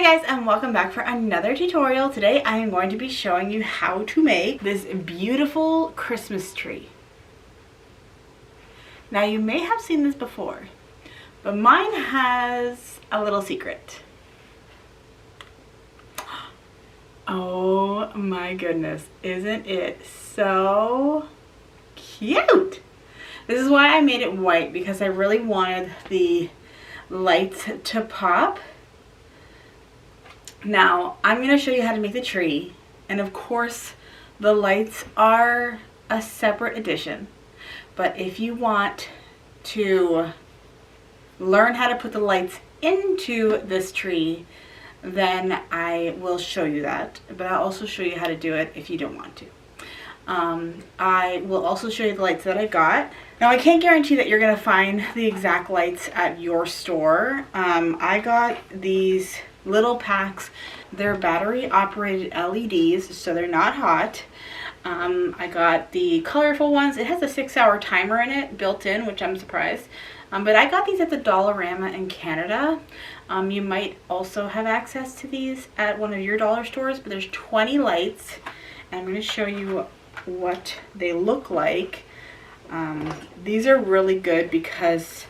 Hi guys, and welcome back for another tutorial. Today I am going to be showing you how to make this beautiful Christmas tree. Now you may have seen this before, but mine has a little secret. Oh my goodness, isn't it so cute? This is why I made it white, because I really wanted the lights to pop. Now, I'm going to show you how to make the tree, and of course, the lights are a separate addition. But if you want to learn how to put the lights into this tree, then I will show you that. But I'll also show you how to do it if you don't want to. I will also show you the lights that I got. Now, I can't guarantee that you're going to find the exact lights at your store. I got these little packs. They're battery operated LEDs, so they're not hot. I got the colorful ones. It has a 6-hour timer in it built in, which I'm surprised. But I got these at the Dollarama in Canada. You might also have access to these at one of your dollar stores, but there's 20 lights, and I'm going to show you what they look like. These are really good because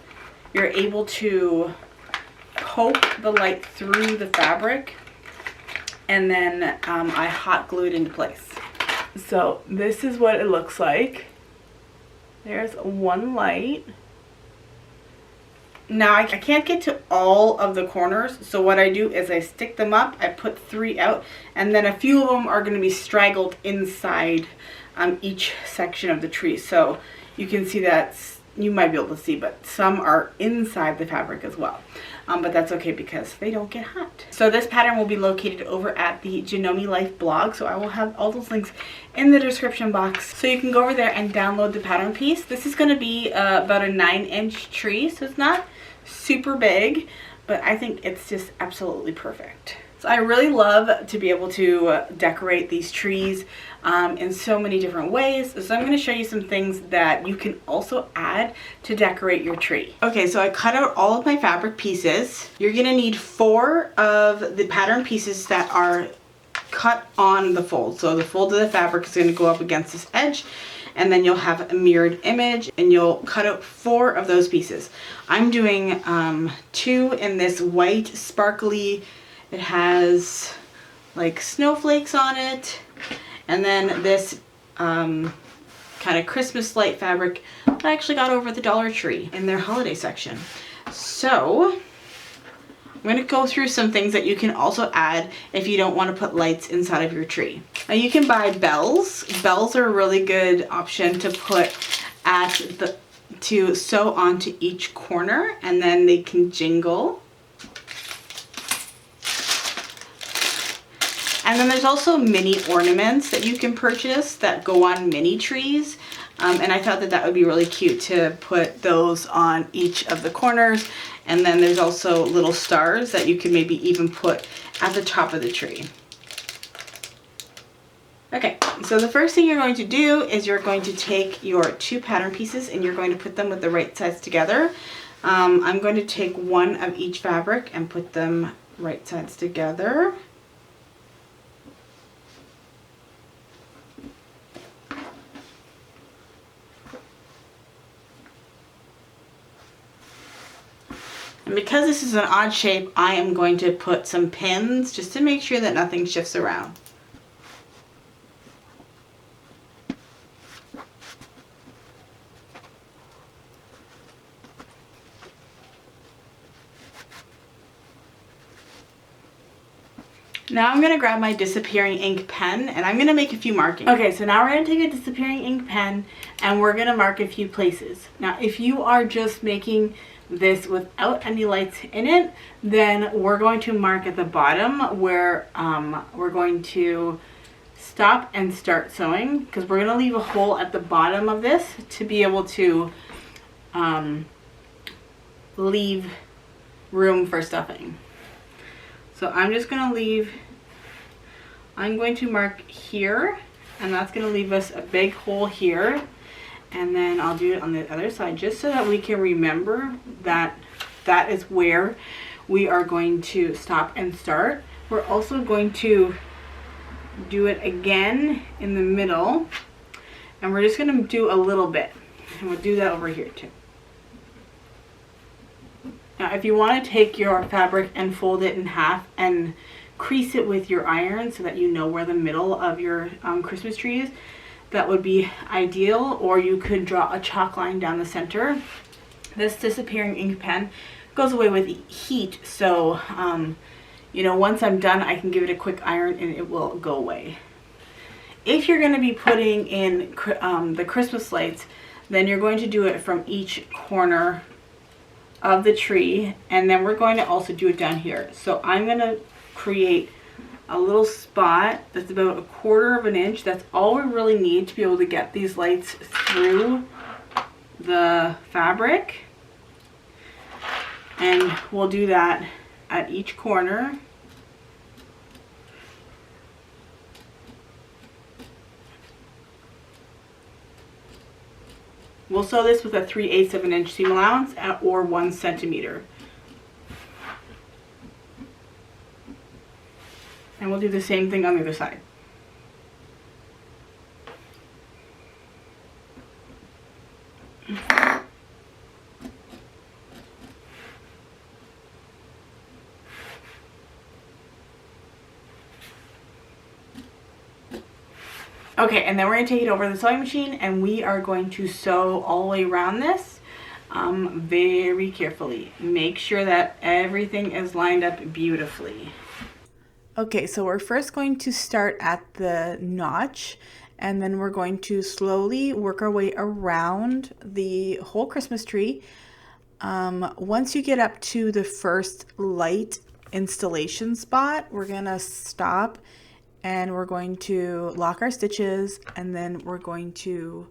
you're able to poke the light through the fabric, and then I hot glue it into place. So this is what it looks like. There's one light. Now I can't get to all of the corners, so what I do is I stick them up, I put 3 out, and then a few of them are going to be straggled inside each section of the tree. So you can see that, you might be able to see, but some are inside the fabric as well. But that's okay because they don't get hot. So this pattern will be located over at the Janome Life blog, so I will have all those links in the description box, so you can go over there and download the pattern piece. This is going to be about a 9-inch tree, so it's not super big, but I think it's just absolutely perfect. So I really love to be able to decorate these trees in so many different ways. So I'm going to show you some things that you can also add to decorate your tree. Okay, so I cut out all of my fabric pieces. You're going to need 4 of the pattern pieces that are cut on the fold. So the fold of the fabric is going to go up against this edge, and then you'll have a mirrored image, and you'll cut out 4 of those pieces. I'm doing 2 in this white sparkly, it has like snowflakes on it, and then this kind of Christmas light fabric that I actually got over at the Dollar Tree in their holiday section. So I'm going to go through some things that you can also add if you don't want to put lights inside of your tree. Now you can buy bells. Bells are a really good option to put to sew onto each corner, and then they can jingle. And then there's also mini ornaments that you can purchase that go on mini trees. And I thought that that would be really cute to put those on each of the corners. And then there's also little stars that you can maybe even put at the top of the tree. Okay, so the first thing you're going to do is you're going to take your 2 pattern pieces and you're going to put them with the right sides together. I'm going to take 1 of each fabric and put them right sides together. And because this is an odd shape, I am going to put some pins just to make sure that nothing shifts around. Now I'm going to grab my disappearing ink pen, and I'm going to make a few markings. Okay, so now we're going to take a disappearing ink pen and we're going to mark a few places. Now if you are just making this without any lights in it, then we're going to mark at the bottom where we're going to stop and start sewing, because we're going to leave a hole at the bottom of this to be able to leave room for stuffing. So I'm just going to mark here, and that's going to leave us a big hole here. And then I'll do it on the other side just so that we can remember that that is where we are going to stop and start. We're also going to do it again in the middle, and we're just going to do a little bit, and we'll do that over here too. Now if you want to take your fabric and fold it in half and crease it with your iron so that you know where the middle of your Christmas tree is, that would be ideal. Or you could draw a chalk line down the center. This disappearing ink pen goes away with heat, so you know, once I'm done I can give it a quick iron and it will go away. If you're going to be putting in the Christmas lights, then you're going to do it from each corner of the tree, and then we're going to also do it down here. So I'm going to create a little spot that's about 1/4 of an inch. That's all we really need to be able to get these lights through the fabric, and we'll do that at each corner. We'll sew this with a 3/8 of an inch seam allowance or 1 centimeter. And we'll do the same thing on the other side. Okay, and then we're going to take it over the sewing machine, and we are going to sew all the way around this very carefully. Make sure that everything is lined up beautifully. Okay, so we're first going to start at the notch, and then we're going to slowly work our way around the whole Christmas tree. Once you get up to the first light installation spot, we're going to stop and we're going to lock our stitches, and then we're going to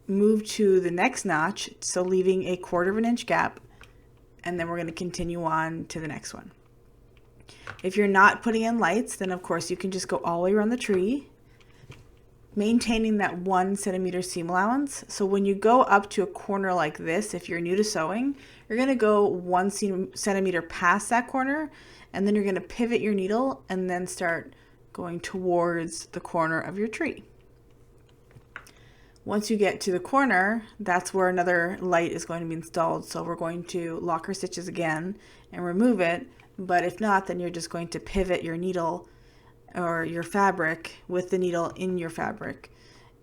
move to the next notch, so leaving a 1/4 of an inch gap, and then we're going to continue on to the next one. If you're not putting in lights, then of course you can just go all the way around the tree, maintaining that 1 centimeter seam allowance. So when you go up to a corner like this, if you're new to sewing, you're going to go 1 centimeter past that corner, and then you're going to pivot your needle and then start going towards the corner of your tree. Once you get to the corner, that's where another light is going to be installed. So we're going to lock our stitches again and remove it. But if not, then you're just going to pivot your needle or your fabric with the needle in your fabric,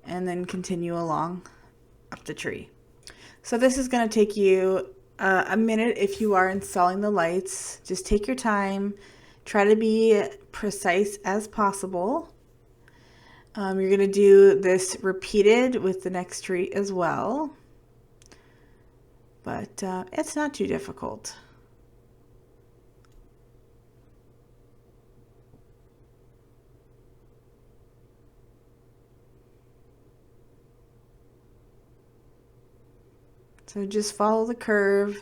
and then continue along up the tree. So this is going to take you a minute if you are installing the lights. Just take your time. Try to be precise as possible. You're going to do this repeated with the next tree as well, but it's not too difficult. So just follow the curve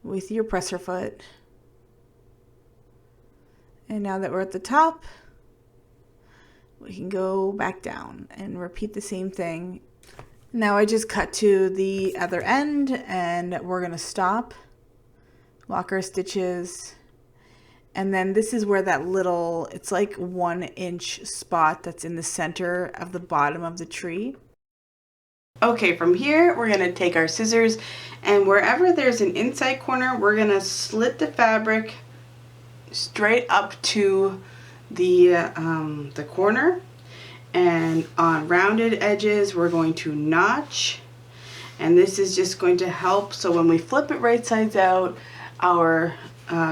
with your presser foot. And now that we're at the top, we can go back down and repeat the same thing. Now I just cut to the other end, and we're going to stop, lock our stitches, and then this is where that little, it's like 1 inch spot that's in the center of the bottom of the tree. Okay, from here we're going to take our scissors, and wherever there's an inside corner, we're going to slit the fabric straight up to the corner, and on rounded edges we're going to notch, and this is just going to help so when we flip it right sides out, our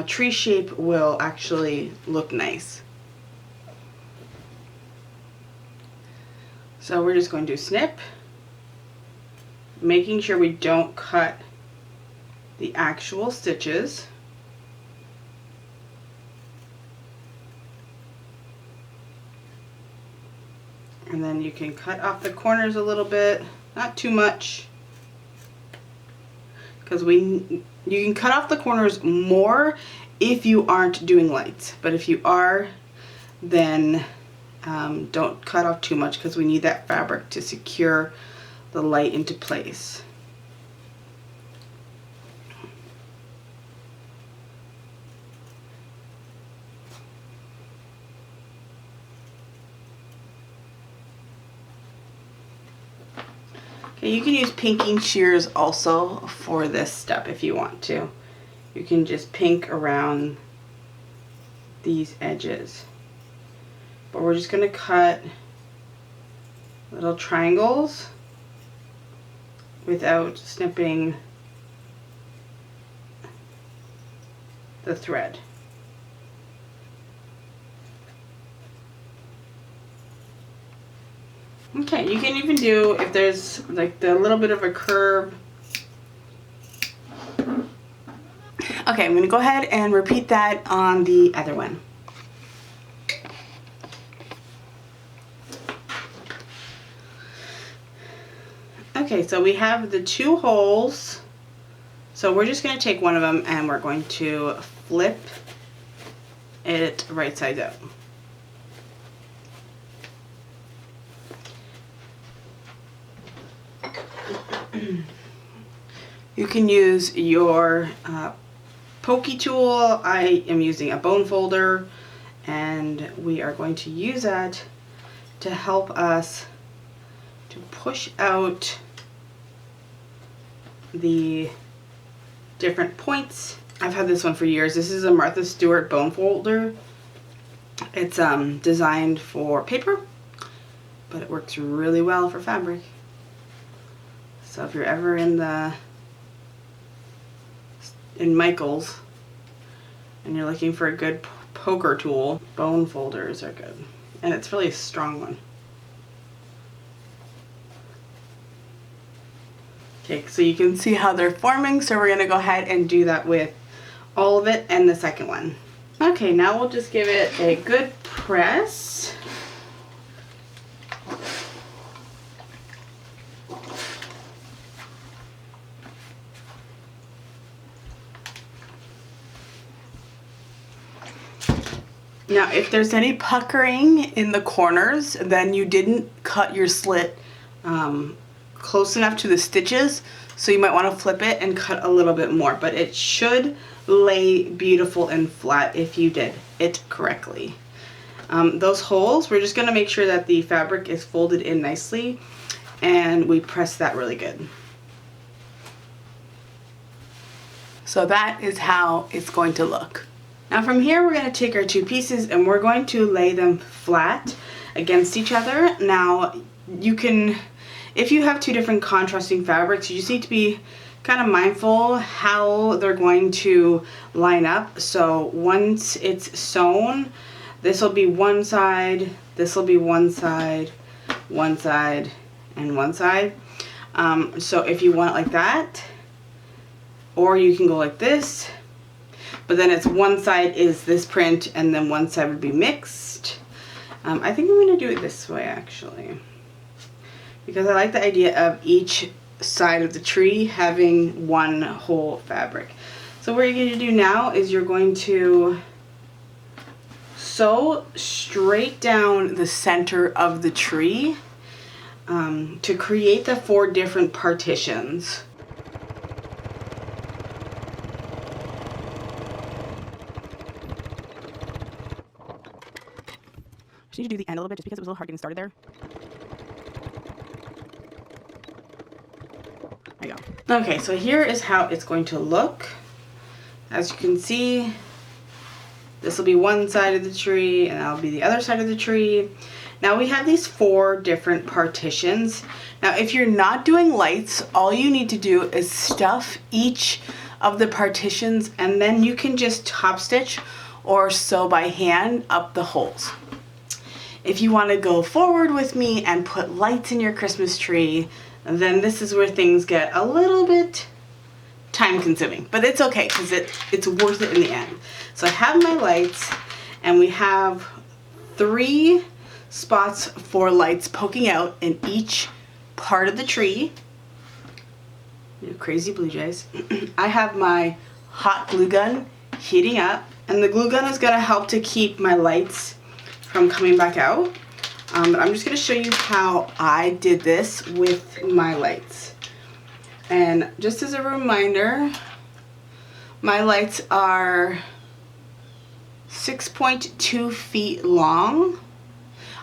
tree shape will actually look nice. So we're just going to snip, making sure we don't cut the actual stitches. And then you can cut off the corners a little bit, not too much, because you can cut off the corners more if you aren't doing lights, but if you are, then don't cut off too much, because we need that fabric to secure the light into place. You can use pinking shears also for this step if you want to. You can just pink around these edges. But we're just going to cut little triangles without snipping the thread. Okay, you can even do, if there's like the little bit of a curve. Okay, I'm going to go ahead and repeat that on the other one. Okay, so we have the 2 holes. So we're just going to take one of them and we're going to flip it right side out. You can use your pokey tool. I am using a bone folder, and we are going to use that to help us to push out the different points. I've had this one for years. This is a Martha Stewart bone folder. It's designed for paper, but it works really well for fabric. So if you're ever in Michael's and you're looking for a good poker tool, bone folders are good. And it's really a strong one. Okay, so you can see how they're forming, so we're going to go ahead and do that with all of it and the second one. Okay, now we'll just give it a good press. Now, if there's any puckering in the corners, then you didn't cut your slit close enough to the stitches, so you might want to flip it and cut a little bit more, but it should lay beautiful and flat if you did it correctly. Those holes, we're just going to make sure that the fabric is folded in nicely, and we press that really good. So that is how it's going to look. Now from here, we're going to take our 2 pieces and we're going to lay them flat against each other. Now you can, if you have 2 different contrasting fabrics, you just need to be kind of mindful how they're going to line up. So once it's sewn, this will be one side, this will be one side, one side, and one side. So if you want it like that, or you can go like this, but then it's one side is this print and then one side would be mixed. I think I'm going to do it this way actually, because I like the idea of each side of the tree having one whole fabric. So what you're going to do now is you're going to sew straight down the center of the tree to create the 4 different partitions. I need to do the end a little bit just because it was a little hard getting started there. There you go. Okay, so here is how it's going to look. As you can see, this will be one side of the tree and that'll be the other side of the tree. Now we have these 4 different partitions. Now if you're not doing lights, all you need to do is stuff each of the partitions and then you can just top stitch or sew by hand up the holes. If you want to go forward with me and put lights in your Christmas tree, then this is where things get a little bit time consuming, but it's okay because it's worth it in the end. So I have my lights and we have 3 spots for lights poking out in each part of the tree. You crazy blue jays. I have my hot glue gun heating up, and the glue gun is going to help to keep my lights from coming back out. But I'm just going to show you how I did this with my lights. And just as a reminder, my lights are 6.2 feet long.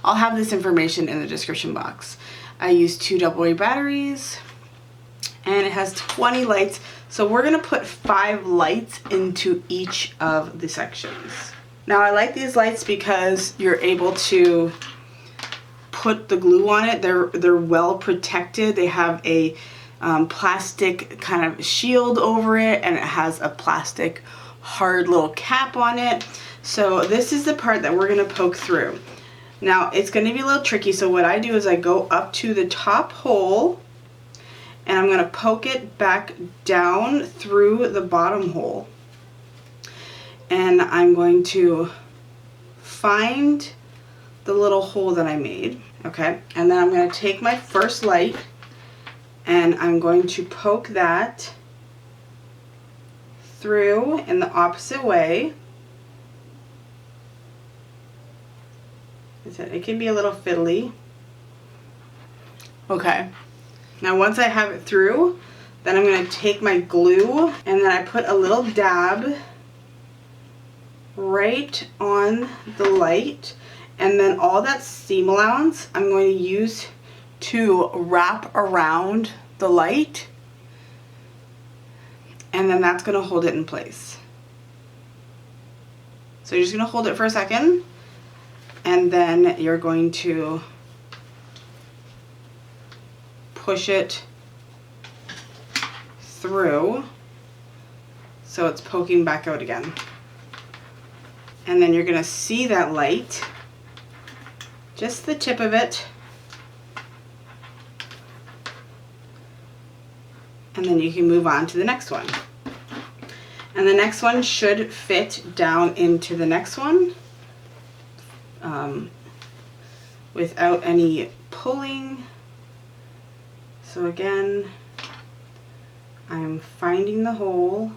I'll have this information in the description box. I used 2 AA batteries, and it has 20 lights. So we're gonna put 5 lights into each of the sections. Now I like these lights because you're able to put the glue on it. They're well protected. They have a plastic kind of shield over it, and it has a plastic hard little cap on it. So this is the part that we're gonna poke through. Now it's gonna be a little tricky, so what I do is I go up to the top hole and I'm gonna poke it back down through the bottom hole. And I'm going to find the little hole that I made, okay? And then I'm gonna take my first light and I'm going to poke that through in the opposite way. It can be a little fiddly. Okay. Now once I have it through, then I'm going to take my glue and then I put a little dab right on the light, and then all that seam allowance I'm going to use to wrap around the light, and then that's going to hold it in place. So you're just going to hold it for a second, and then you're going to push it through so it's poking back out again. And then you're going to see that light, just the tip of it, and then you can move on to the next one. And the next one should fit down into the next one without any pulling. So again, I'm finding the hole,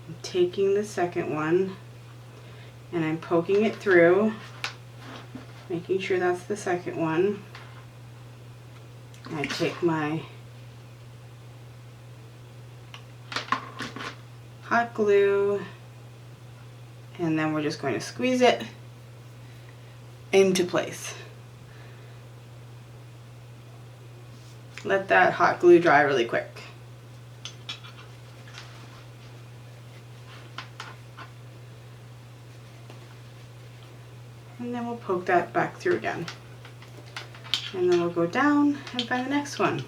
I'm taking the second one, and I'm poking it through, making sure that's the second one. I take my hot glue, and then we're just going to squeeze it into place. Let that hot glue dry really quick. And then we'll poke that back through again. And then we'll go down and find the next one.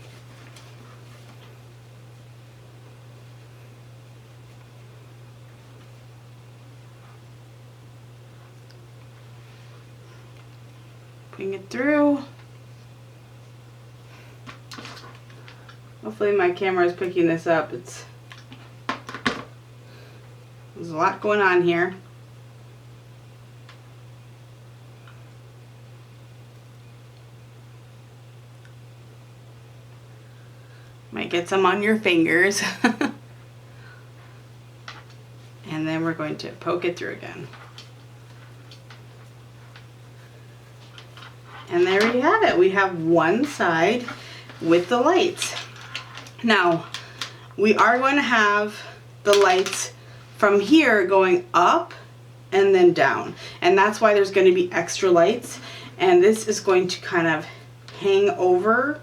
Putting it through. Hopefully my camera is picking this up. There's a lot going on here. Might get some on your fingers. And then we're going to poke it through again. And there we have it. We have one side with the lights. Now, we are going to have the lights from here going up and then down. And that's why there's going to be extra lights. And this is going to kind of hang over.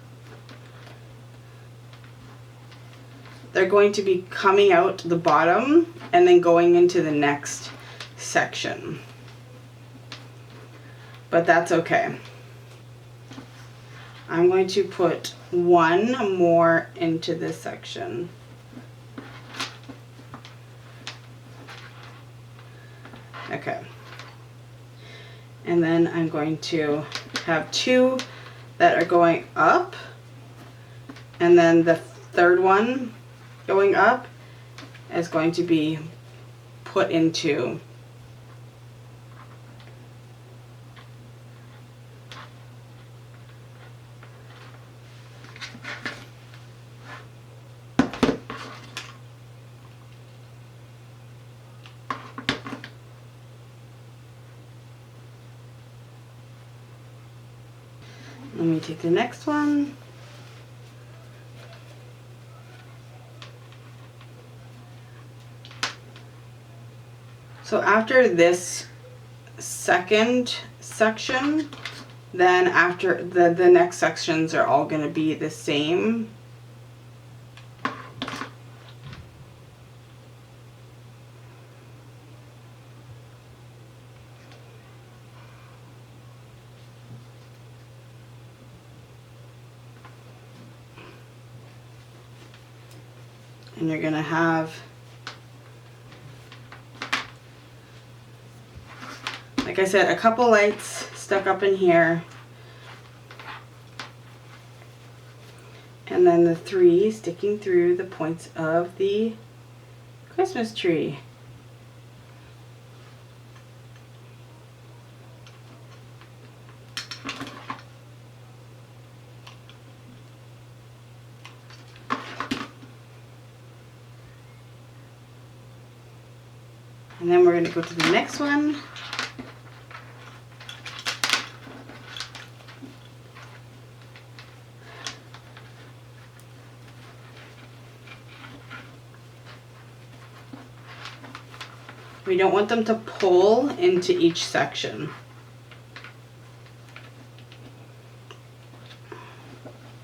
They're going to be coming out the bottom and then going into the next section. But that's okay. I'm going to put one more into this section. Okay. And then I'm going to have two that are going up, and then the third one going up is going to be put into let me take the next one. So after this second section, Then after the next sections are all going to be the same. And you're going to have, like I said, a couple lights stuck up in here. And then the 3 sticking through the points of the Christmas tree. And then we're going to go to the next one. We don't want them to pull into each section.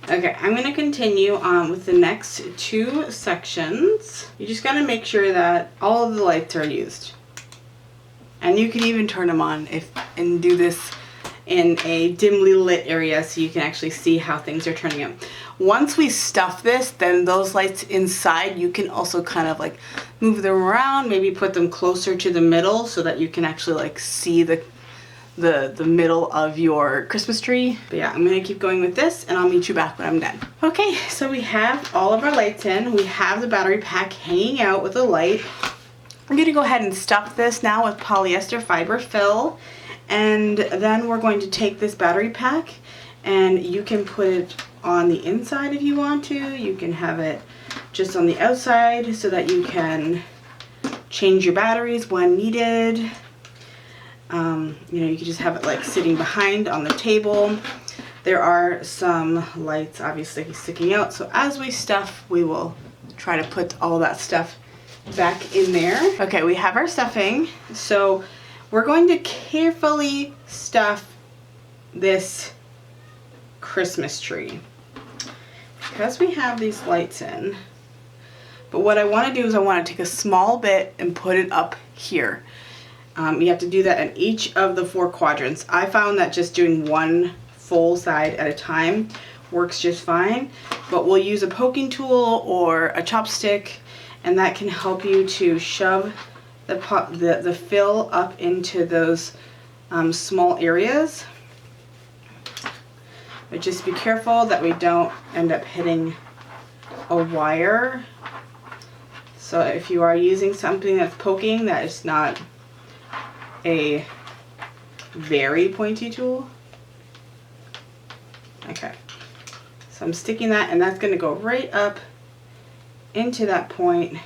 Okay, I'm going to continue on with the next 2 sections. You just got to make sure that all of the lights are used. And you can even turn them on and do this in a dimly lit area so you can actually see how things are turning out. Once we stuff this, then those lights inside, you can also kind of like move them around, maybe put them closer to the middle so that you can actually like see the middle of your Christmas tree. But yeah, I'm gonna keep going with this and I'll meet you back when I'm done. Okay, so we have all of our lights in. We have the battery pack hanging out with a light. I'm gonna go ahead and stuff this now with polyester fiber fill. And then we're going to take this battery pack and you can put it on the inside if you want to. You can have it just on the outside so that you can change your batteries when needed. You know, you can just have it like sitting behind on the table. There are some lights obviously sticking out, so as we stuff, we will try to put all that stuff back in there. Okay, we have our stuffing, so we're going to carefully stuff this Christmas tree because we have these lights in. But what I want to do is I want to take a small bit and put it up here. You have to do that in each of the 4 quadrants. I found that just doing one full side at a time works just fine, but we'll use a poking tool or a chopstick, and that can help you to shove the fill up into those small areas. But just be careful that we don't end up hitting a wire. So if you are using something that's poking, that is not a very pointy tool. Okay, so I'm sticking that, and that's going to go right up into that point.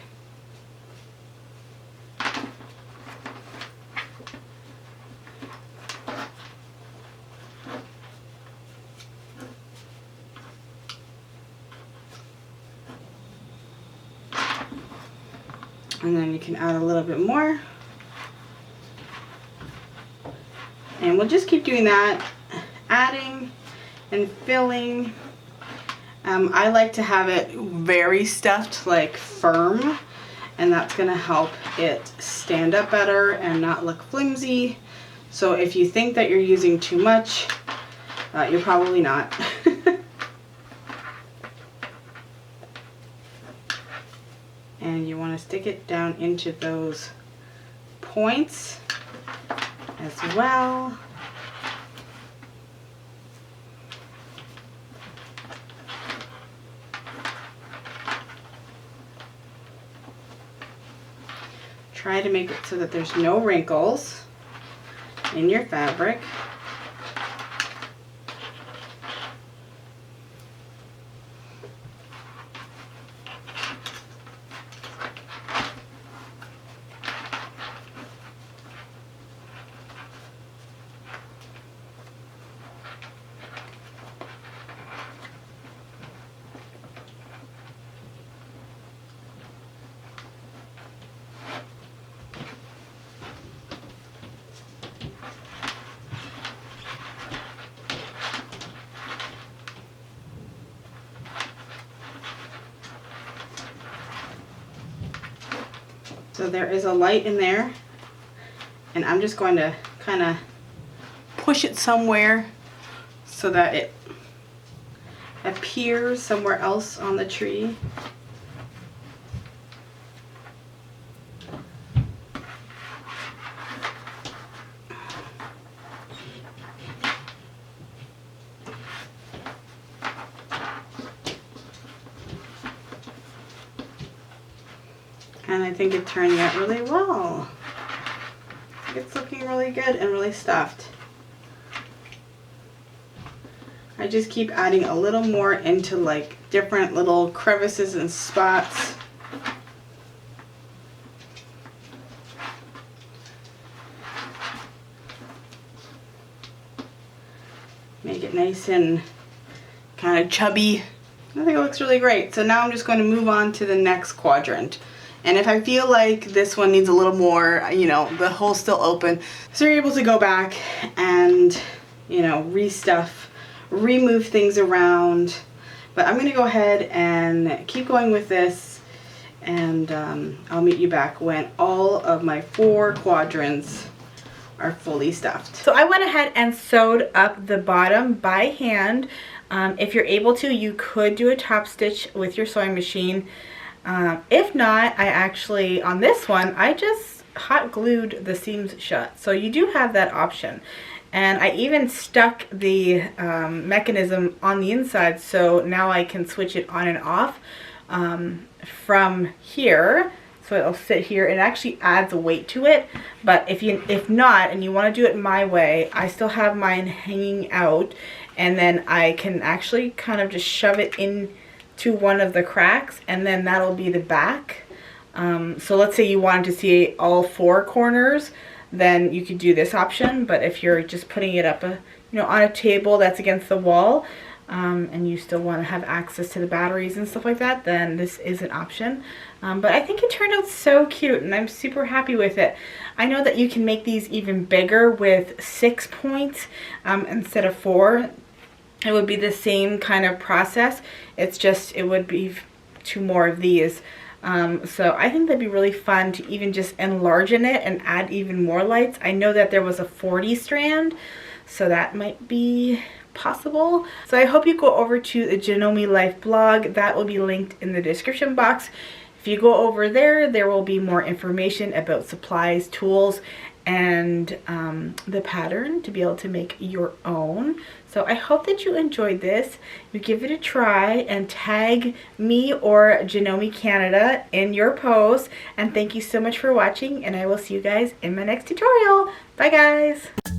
And then you can add a little bit more. And we'll just keep doing that, adding and filling. I like to have it very stuffed, like firm, and that's going to help it stand up better and not look flimsy. So if you think that you're using too much, you're probably not. And you want to stick it down into those points as well. Try to make it so that there's no wrinkles in your fabric. So there is a light in there, and I'm just going to kind of push it somewhere so that it appears somewhere else on the tree. And I think it turned out really well. It's looking really good and really stuffed. I just keep adding a little more into like different little crevices and spots. Make it nice and kind of chubby. I think it looks really great. So now I'm just going to move on to the next quadrant. And if I feel like this one needs a little more, you know, the hole's still open, so you're able to go back and, you know, restuff, remove things around. But I'm going to go ahead and keep going with this, and I'll meet you back when all of my 4 quadrants are fully stuffed. So I went ahead and sewed up the bottom by hand. If you're able to, you could do a top stitch with your sewing machine. If not, I actually, on this one, I just hot glued the seams shut. So you do have that option. And I even stuck the mechanism on the inside, so now I can switch it on and off from here. So it'll sit here, and it actually adds a weight to it. But if not, and you want to do it my way, I still have mine hanging out, and then I can actually kind of just shove it in to one of the cracks, and then that'll be the back. So let's say you wanted to see all 4 corners, then you could do this option. But if you're just putting it up on a table that's against the wall, and you still want to have access to the batteries and stuff like that, then this is an option. But I think it turned out so cute, and I'm super happy with it. I know that you can make these even bigger with 6 points instead of 4. It would be the same kind of process. It's just, it would be 2 more of these. So I think that'd be really fun to even just enlarge in it and add even more lights. I know that there was a 40 strand, so that might be possible. So I hope you go over to the Janome Life blog. That will be linked in the description box. If you go over there, there will be more information about supplies, tools, and the pattern to be able to make your own. So I hope that you enjoyed this. You give it a try and tag me or Janome Canada in your post. And thank you so much for watching, and I will see you guys in my next tutorial. Bye guys.